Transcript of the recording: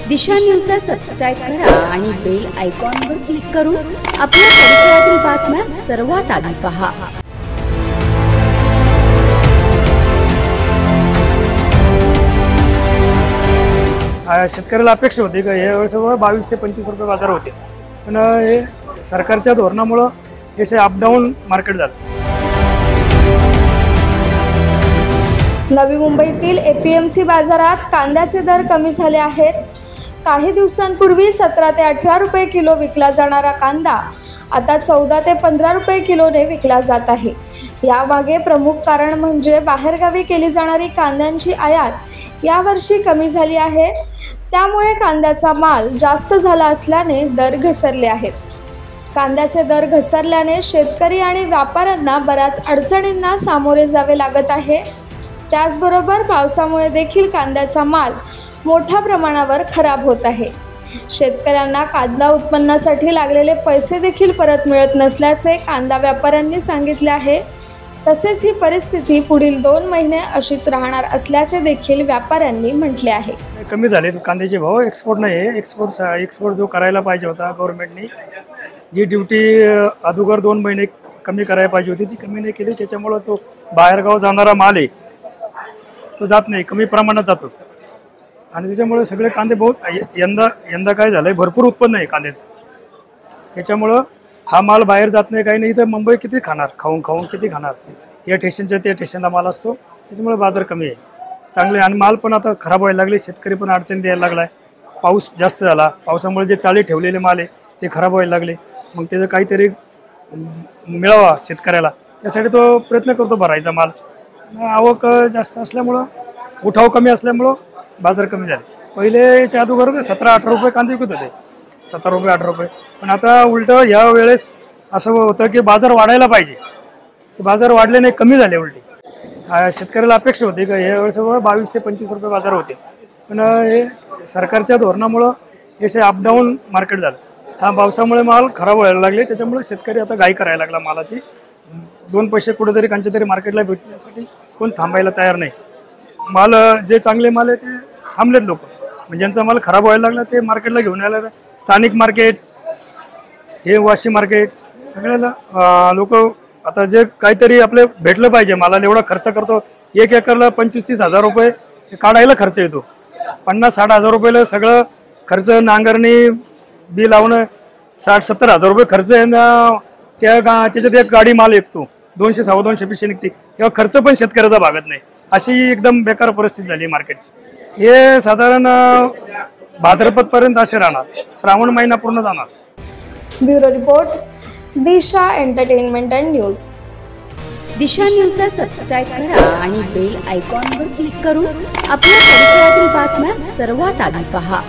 दिशा न्यूजला सबस्क्राइब करा आणि बेल आयकॉनवर क्लिक करून आपल्या परिसरातील बातम्या सर्वात आधी पहा। शेतकऱ्याला अपेक्षा होती की या वर्षी 22 ते 25 रुपये बाजार होते, पण हे सरकारच्या धोरणामुळे हे अप डाऊन मार्केट झालं। नवी मुंबईतील एपीएमसी बाजारात कांद्याचे दर कमी झाले आहेत। काही दिवसांपूर्वी 17 ते 18 रुपये किलो विकला जाणारा कांदा आता 14 ते 15 रुपये किलोने विकला जात आहे। यामागे प्रमुख कारण म्हणजे बाहेरगावी केली जाणारी कांद्यांची आयात यावर्षी कमी झाली आहे। त्यामुळे कांद्याचा माल जास्त झाला असल्याने दर घसरले आहेत। कांद्याचे दर घसरल्याने शेतकरी आणि व्यापाऱ्यांना बऱ्याच अडचणींना सामोरे जावे लागत आहे। त्याचबरोबर पावसामुळे देखील कांद्याचा माल मोठ्या प्रमाणावर खराब होत आहे। शेतकऱ्यांना कांदा उत्पन्नासाठी लागलेले पैसे देखील परत मिळत नसल्याचे कांदा व्यापाऱ्यांनी सांगितले आहे। तसेच ही परिस्थिती पुढील 2 महिने अशीच राहणार असल्याचे देखील व्यापाऱ्यांनी म्हटले आहे। कमी झाले कांद्याचे भाव, एक्सपोर्ट नाही, एक्सपोर्ट जो करायला पाहिजे होता गव्हर्नमेंटने, जी ड्यूटी अगोदर 2 महिने कमी करायला पाहिजे होती ती कमी नाही केली। त्याच्यामुळे जो बाहेरगाव जाणारा माल आहे तो जात नाही, कमी प्रमाणात जातो आणि त्याच्यामुळे सगळे कांदे बहुत यंदा काय झालंय, भरपूर उत्पन्न आहे कांद्याचं। त्याच्यामुळे हा माल बाहेर जात नाही, काही नाही। तर मुंबई किती खाणार, खाऊन किती खाणार, या स्टेशनच्या त्या स्टेशनला माल असतो, त्याच्यामुळे बाजार कमी आहे चांगले। आणि माल पण आता खराब व्हायला लागले, शेतकरी पण अडचण द्यायला लागलाय। पाऊस जास्त झाला, पावसामुळे जे चाळी ठेवलेले माल आहे ते खराब व्हायला लागले। मग त्याचं काहीतरी मिळावा शेतकऱ्याला, त्यासाठी तो प्रयत्न करतो भरायचा माल। आवक जास्त असल्यामुळं, उठाव कमी असल्यामुळं बाजार कमी झाले। पहिले याच्या अगोदर 17-18 रुपये कांदे विकत होते, 17 रुपये 18 रुपये, पण आता उलट या वेळेस असं होतं की बाजार वाढायला पाहिजे, बाजार वाढले नाही, कमी झाले उलटे। शेतकऱ्याला अपेक्षा होती की या वेळेस 22 ते 25 रुपये बाजार होते, पण हे सरकारच्या धोरणामुळं हे अप डाऊन मार्केट झालं। हा पावसामुळे माल खराब व्हायला लागले, त्याच्यामुळे शेतकरी आता घाई करायला लागला मालाची। 2 पैसे कुठेतरी कांच्या तरी मार्केटला भेटण्यासाठी कोण थांबायला तयार नाही। माल जे चांगले माल आहे ते थांबलेत लोक, म्हणजे ज्यांचा माल खराब व्हायला लागला ते मार्केटला घेऊन यायला। स्थानिक मार्केट, हे वाशी मार्केट, सगळ्याला लोक आता जे काहीतरी आपले भेटलं पाहिजे मालाला, एवढा खर्च करतो। 1 एकरला 25-30 हजार रुपये काढायला खर्च येतो, 50-60 हजार रुपयाला सगळं खर्च, नांगरणी बी लावणं 60-70 हजार रुपये खर्च आहे ना। त्याच्यात एक गाडी माल येतो, 200-250 पिशे निघते, तेव्हा खर्च पण शेतकऱ्याचा भागत नाही। अशी एकदम बेकार परिस्थिती झाली मार्केटची। हे साधारण भाद्रपद पर्यंत असे राहणार, श्रावण महिना पूर्ण जाणार। Bureau report, Disha entertainment and news. Disha न्यूजला सबस्क्राइब करा आणि बेल आयकॉनवर क्लिक करून आपल्या परिसरातील बातम्या सर्वात आधी पहा।